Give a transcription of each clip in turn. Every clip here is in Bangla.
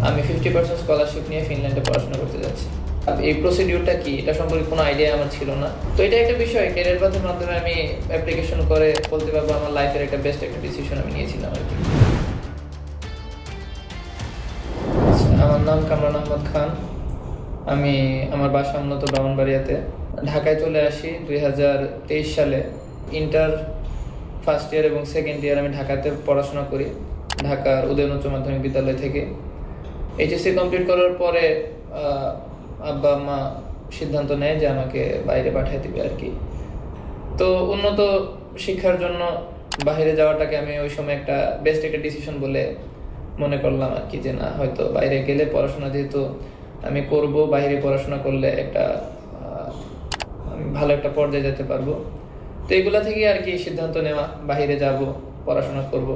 আমি 50% স্কলারশিপ নিয়ে ফিনল্যান্ডে পড়াশোনা করতে যাচ্ছি। এই প্রসিডিউরটা কি এটা সম্পর্কে কোনো আইডিয়া আমার ছিল না। তো এটা একটা বিষয়, ক্যারিয়ার পাথের মাধ্যমে আমি অ্যাপ্লিকেশন করে বলতে পারবো আমার লাইফের একটা বেস্ট একটা ডিসিশন আমি নিয়েছিলাম আর কি। আমার নাম কামরান আহমদ খান। আমার বাসা মূলত ব্রাহ্মণবাড়িয়াতে। ঢাকায় চলে আসি 2023 সালে। ইন্টার ফার্স্ট ইয়ার এবং সেকেন্ড ইয়ার আমি ঢাকাতে পড়াশোনা করি, ঢাকার উদয়ন উচ্চ মাধ্যমিক বিদ্যালয় থেকে। এইচএসসি কমপ্লিট করার পরে আব্বা আম্মা সিদ্ধান্ত নেয় যে আমাকে বাইরে পাঠিয়ে দিবে আর কি। তো উন্নত শিক্ষার জন্য বাইরে যাওয়াটাকে আমি ওই সময় একটা বেস্ট একটা ডিসিশন বলে মনে করলাম আর কি, যে না হয়তো বাইরে গেলে পড়াশোনা যেহেতু আমি করব, বাইরে পড়াশোনা করলে একটা ভালো একটা পর্যায়ে যেতে পারবো। তো এগুলা থেকে আর কি সিদ্ধান্ত নেওয়া, বাইরে যাব, পড়াশোনা করব।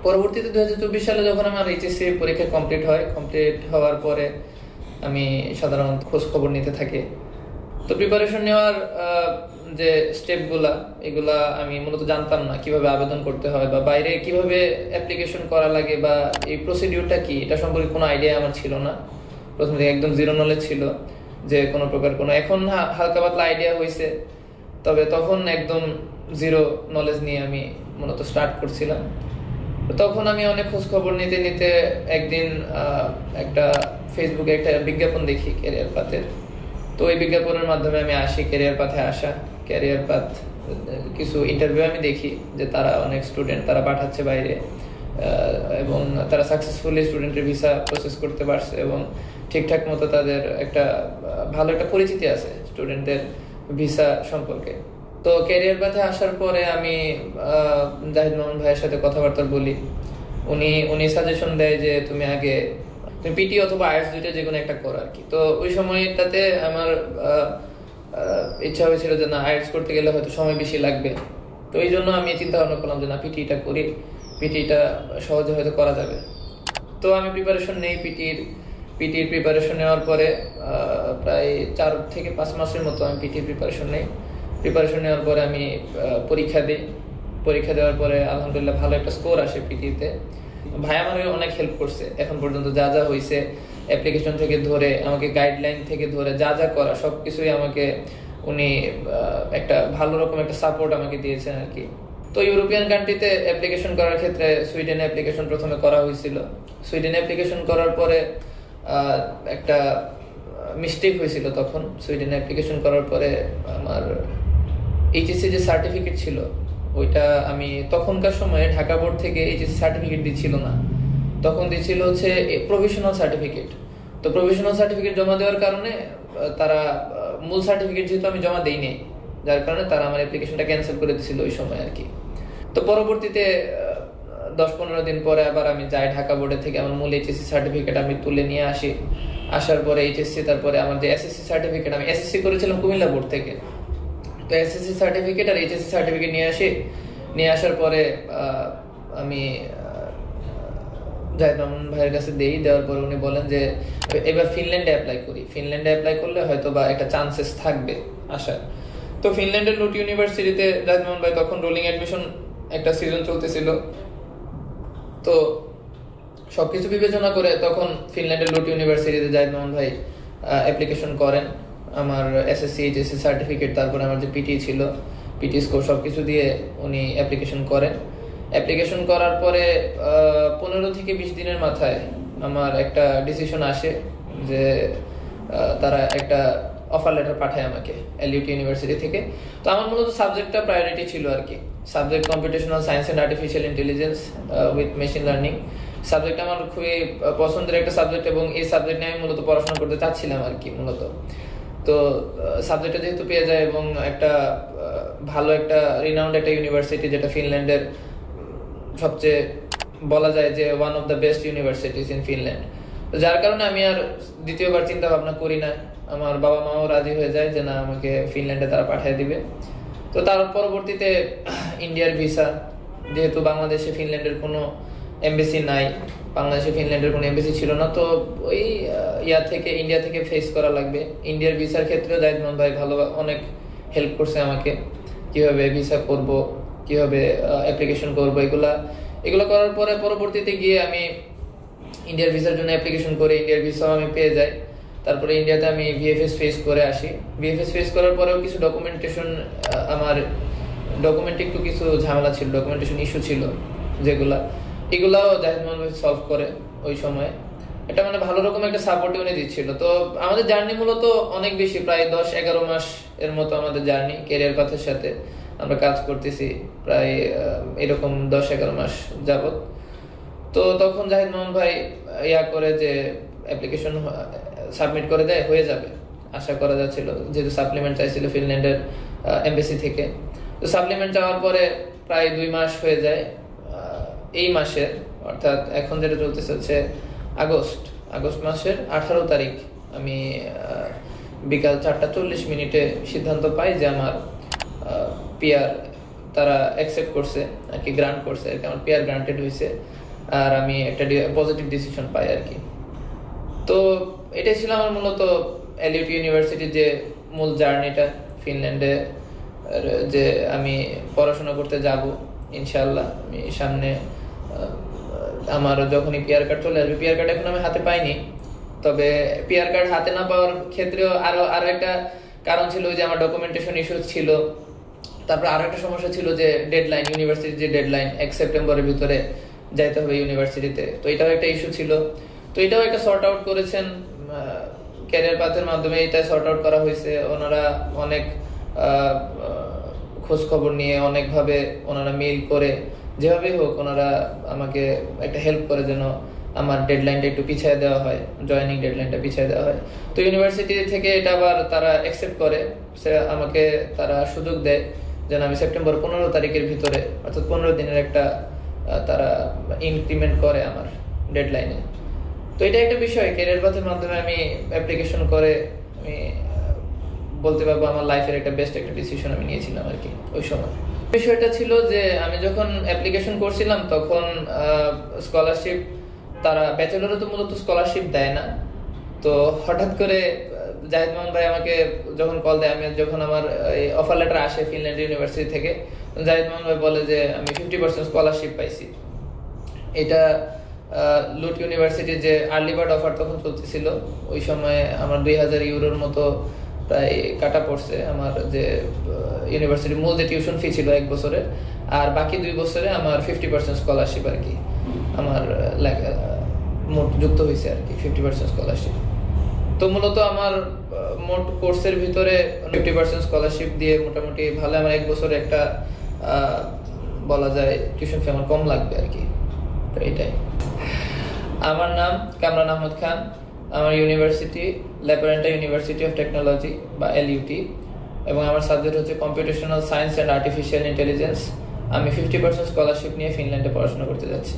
পরবর্তীতে 2024 সালে যখন আমার এইচএসসি পরীক্ষা কমপ্লিট হওয়ার পরে আমি সাধারণত খোঁজ খবর নিতে থাকি। তো প্রিপারেশন নেওয়ার যে স্টেপগুলা এগুলা আমি মূলত জানতাম না, কিভাবে আবেদন করতে হয় বা বাইরে কিভাবে অ্যাপ্লিকেশন করা লাগে বা এই প্রসিডিউরটা কি এটা সম্পর্কে কোনো আইডিয়া আমার ছিল না। প্রথম থেকে একদম জিরো নলেজ ছিল, যে কোনো প্রকার কোনো, এখন হালকা পাতলা আইডিয়া হয়েছে, তবে তখন একদম জিরো নলেজ নিয়ে আমি মূলত স্টার্ট করছিলাম। তখন আমি অনেক খোঁজ খবর নিতে নিতে একদিন একটা ফেসবুকে একটা বিজ্ঞাপন দেখি ক্যারিয়ার পাথের। তো ওই বিজ্ঞাপনের মাধ্যমে আমি আসি ক্যারিয়ার পাথে আসা। ক্যারিয়ার পাথ কিছু ইন্টারভিউ আমি দেখি যে তারা অনেক স্টুডেন্ট তারা পাঠাচ্ছে বাইরে, এবং তারা সাকসেসফুলি স্টুডেন্টের ভিসা প্রসেস করতে পারছে এবং ঠিকঠাক মতো তাদের একটা ভালো একটা পরিচিতি আছে স্টুডেন্টদের ভিসা সম্পর্কে। তো ক্যারিয়ার পাথে আসার পরে আমি জাহিদ মোহাম্মদ ভাইয়ের সাথে কথাবার্তা বলি। উনি সাজেশন দেয় যে তুমি পিটি অথবা আইএলটিএস দুইটা যে কোনো একটা করো আর কি। তো ওই সময়টাতে আমার ইচ্ছা হয়েছিল যে না, আইএলটিএস করতে গেলে হয়তো সময় বেশি লাগবে। তো এই জন্য আমি চিন্তা ভাবনা করলাম যে না, পিটিটা করি, পিটিটা সহজে হয়তো করা যাবে। তো আমি প্রিপারেশন নেই পিটির প্রিপারেশন নেওয়ার পরে প্রায় 4 থেকে 5 মাসের মতো আমি পিটির প্রিপারেশন নেওয়ার পরে আমি পরীক্ষা দেওয়ার পরে আলহামদুলিল্লাহ ভালো একটা স্কোর আসে পিটিতে। ভাই আমার অনেক হেল্প করছে এখন পর্যন্ত, যা যা হয়েছে অ্যাপ্লিকেশন থেকে ধরে আমাকে গাইডলাইন থেকে ধরে যা যা করা সবকিছুই আমাকে উনি একটা ভালো রকম একটা সাপোর্ট আমাকে দিয়েছেন আর কি। তো ইউরোপিয়ান কান্ট্রিতে অ্যাপ্লিকেশন করার ক্ষেত্রে সুইডেনে অ্যাপ্লিকেশন প্রথমে করা হয়েছিল। সুইডেনে অ্যাপ্লিকেশন করার পরে একটা মিস্টেক হয়েছিল তখন। সুইডেনে অ্যাপ্লিকেশন করার পরে আমার এইচএসসি যে সার্টিফিকেট ছিল ওইটা আমি তখনকার সময়ে ঢাকা বোর্ড থেকে এইচএসসি সার্টিফিকেট দিচ্ছিল না, তখন দিচ্ছিল হচ্ছে প্রভিশনাল সার্টিফিকেট। তো প্রভিশনাল সার্টিফিকেট জমা দেওয়ার কারণে তারা মূল সার্টিফিকেট যেহেতু আমি জমা দেইনি, যার কারণে তারা আমার অ্যাপ্লিকেশনটা ক্যান্সেল করে দিয়েছিল ওই সময় আর কি। তো পরবর্তীতে 10-15 দিন পরে আবার আমি যাই ঢাকা বোর্ডের থেকে আমার মূল এইচএসসি সার্টিফিকেট আমি তুলে নিয়ে আসি। আসার পরে এইচএসসি, তারপরে আমার যে এসএসসি সার্টিফিকেট, আমি এসএসসি করেছিলাম কুমিল্লা বোর্ড থেকে, তো এসএসসি সার্টিফিকেট আর এইচএসসি সার্টিফিকেট নিয়ে আসার পরে আমি জাহিদ মোহাম্মদ ভাইয়ের কাছে দেওয়ার পরে উনি বলেন যে এবার ফিনল্যান্ডে অ্যাপ্লাই করলে হয়তো বা একটা চান্সেস থাকবে আসার। তো ফিনল্যান্ডের লুট ইউনিভার্সিটিতে জাহিদ মোহাম্মদ ভাই তখন রোলিং অ্যাডমিশন একটা সিজন চলতেছিল। তো সবকিছু বিবেচনা করে তখন ফিনল্যান্ডের লুট ইউনিভার্সিটিতে জাহিদ মোহাম্মদ ভাই অ্যাপ্লিকেশন করেন। আমার এসএসসি এইচএসসি সার্টিফিকেট, তারপরে আমার যে পিটি ছিল, পিটি স্কোর সবকিছু দিয়ে উনি অ্যাপ্লিকেশন করার পরে 15 থেকে 20 দিনের মাথায় আমার একটা ডিসিশন আসে যে তারা একটা অফার লেটার পাঠায় আমাকে এলইউটি ইউনিভার্সিটি থেকে। তো আমার মূলত সাবজেক্টটা প্রায়োরিটি ছিল আর কি, subject computational science and artificial intelligence with machine learning. Subject আমার খুবই পছন্দের একটা সাবজেক্ট এবং এই সাবজেক্ট নিয়ে আমি মূলত পড়াশোনা করতে চাচ্ছিলাম আর কি মূলত। তো সাবজেক্টটা যেহেতু পেয়ে যায় এবং একটা ভালো একটা রিনাউন্ড একটা ইউনিভার্সিটি, যেটা ফিনল্যান্ডের সবচেয়ে বলা যায় যে one of the best universities in Finland, যার কারণে আমি আর দ্বিতীয়বার চিন্তা ভাবনা করি না। আমার বাবা মাও রাজি হয়ে যায় যে না, আমাকে ফিনল্যান্ডে তারা পাঠিয়ে দিবে। তো তার পরবর্তীতে ইন্ডিয়ার ভিসা, যেহেতু বাংলাদেশে ফিনল্যান্ডের কোনো এমবেসি নাই, বাংলাদেশে ফিনল্যান্ডের কোনো এমবেসি ছিল না, তো ওই ইন্ডিয়া থেকে ফেস করা লাগবে। ইন্ডিয়ার ভিসার ক্ষেত্রেও জাহিদ মোহাম্মদ ভাই অনেক হেল্প করছে আমাকে, কিভাবে ভিসা করব, কিভাবে অ্যাপ্লিকেশন করব, এগুলা করার পরে পরবর্তীতে গিয়ে আমি ইন্ডিয়ার ভিসার জন্য অ্যাপ্লিকেশন করে ইন্ডিয়ার ভিসাও আমি পেয়ে যাই। তারপরে ইন্ডিয়াতে আমি ভিএফএস ফেস করে আসি। ভিএফএস ফেস করার পরেও কিছু ডকুমেন্টেশন, আমার ডকুমেন্টে একটু কিছু ঝামেলা ছিল, ডকুমেন্টেশন ইস্যু ছিল এগুলাও জাহিদ মোহাম্মদ ভাই সলভ করে ওই সময়। এটা মানে ভালো রকম একটা সাপোর্ট উনি দিচ্ছিল। তো আমাদের জার্নি মূলত অনেক বেশি, প্রায় 10-11 মাস এর মতো আমাদের জার্নি ক্যারিয়ার পাথের সাথে আমরা কাজ করতেছি, প্রায় এরকম 10-11 মাস যাবত। তো তখন জাহিদ মোহাম্মদ ভাই করে যে অ্যাপ্লিকেশন সাবমিট করে দেয়, হয়ে যাবে আশা করা যাচ্ছিল, যেহেতু সাপ্লিমেন্ট চাইছিল ফিনল্যান্ডের এমবেসি থেকে। তো সাপ্লিমেন্ট চাওয়ার পরে প্রায় 2 মাস হয়ে যায়। এই মাসের, অর্থাৎ এখন যেটা চলতেছে হচ্ছে আগস্ট মাসের 18 তারিখ আমি বিকাল 4:40 সিদ্ধান্ত পাই যে আমার পিআর তারা অ্যাকসেপ্ট করছে আর কি, গ্রান্ট করছে আর কি, আমার পিআর গ্রান্টেড হয়েছে, আর আমি একটা পজিটিভ ডিসিশন পাই আর কি। তো এটাই ছিল আমার মূলত এলিউট ইউনিভার্সিটির যে মূল জার্নিটা, ফিনল্যান্ডে যে আমি পড়াশোনা করতে যাব ইনশাআল্লাহ। আমি সামনে আমার যখনই পিআর কার্ড চলে আসবে, পিআর কার্ড এখন আমি হাতে পাইনি, তবে পিআর কার্ড হাতে না পাওয়ার ক্ষেত্রেও আরো একটা কারণ ছিল যে আমার ডকুমেন্টেশন ইস্যু ছিল। তারপর আরো একটা সমস্যা ছিল যে ডেডলাইন, ইউনিভার্সিটির যে ডেডলাইন 1 সেপ্টেম্বরের ভিতরে যাইতে হবে ইউনিভার্সিটিতে, তো এটাও একটা ইস্যু ছিল। তো এটাও একটা সর্ট আউট করেছেন ক্যারিয়ার পাথের মাধ্যমে, এটা সর্ট আউট করা হয়েছে। ওনারা অনেক খোঁজ খবর নিয়ে, অনেকভাবে ওনারা মেইল করে, যেভাবেই হোক ওনারা আমাকে একটা হেল্প করে যেন আমার ডেডলাইনটা একটু পিছিয়ে দেওয়া হয়, জয়েনিং ডেডলাইনটা পিছিয়ে দেওয়া হয়। তো ইউনিভার্সিটি থেকে এটা আবার তারা অ্যাকসেপ্ট করে, আমাকে তারা সুযোগ দেয় যেন আমি সেপ্টেম্বর 15 তারিখের ভিতরে, অর্থাৎ 15 দিনের একটা তারা ইনক্রিমেন্ট করে আমার ডেডলাইনে। তো এটা একটা বিষয়, ক্যারিয়ার পাথের মাধ্যমে আমি অ্যাপ্লিকেশন করে আমি বলতে পারবো আমার লাইফের একটা বেস্ট একটা ডিসিশন আমি নিয়েছিলাম আর কি ওই সময়। বিষয়টা ছিল যে আমি যখন অ্যাপ্লিকেশন করছিলাম তখন স্কলারশিপ, তারা ব্যাচেলরে তো মূলত স্কলারশিপ দেয় না। তো হঠাৎ করে জাহিদ মোহাম্মদ ভাই আমাকে যখন কল দেয়, আমি যখন আমার অফার লেটার আসে ফিনল্যান্ড ইউনিভার্সিটি থেকে, জাহিদ মোহাম্মদ ভাই বলে যে আমি 50% স্কলারশিপ পাইছি। এটা লুট ইউনিভার্সিটির যে আর্লি বার্ড অফার তখন চলতেছিল, ওই সময় আমার 2000 ইউরোর মতো প্রায় কাটা পড়ছে আমার যে ইউনিভার্সিটির মূল যে টিউশন ফি ছিল 1 বছরের, আর বাকি 2 বছরে আমার 50% স্কলারশিপ আর কি আমার মোট যুক্ত হয়েছে আর কি, 50% স্কলারশিপ। তো মূলত আমার মোট কোর্সের ভিতরে 50% স্কলারশিপ দিয়ে মোটামুটি ভালো আমার 1 বছরে একটা বলা যায় টিউশন ফি আমার কম লাগবে আর কি। তো এটাই। আমার নাম কামরান আহমদ খান, আমার ইউনিভার্সিটি ল্যাপারেন্টা ইউনিভার্সিটি অফ টেকনোলজি বা এলইউটি, এবং আমার সাবজেক্ট হচ্ছে computational science and artificial intelligence. আমি 50% স্কলারশিপ নিয়ে ফিনল্যান্ডে পড়াশোনা করতে যাচ্ছি।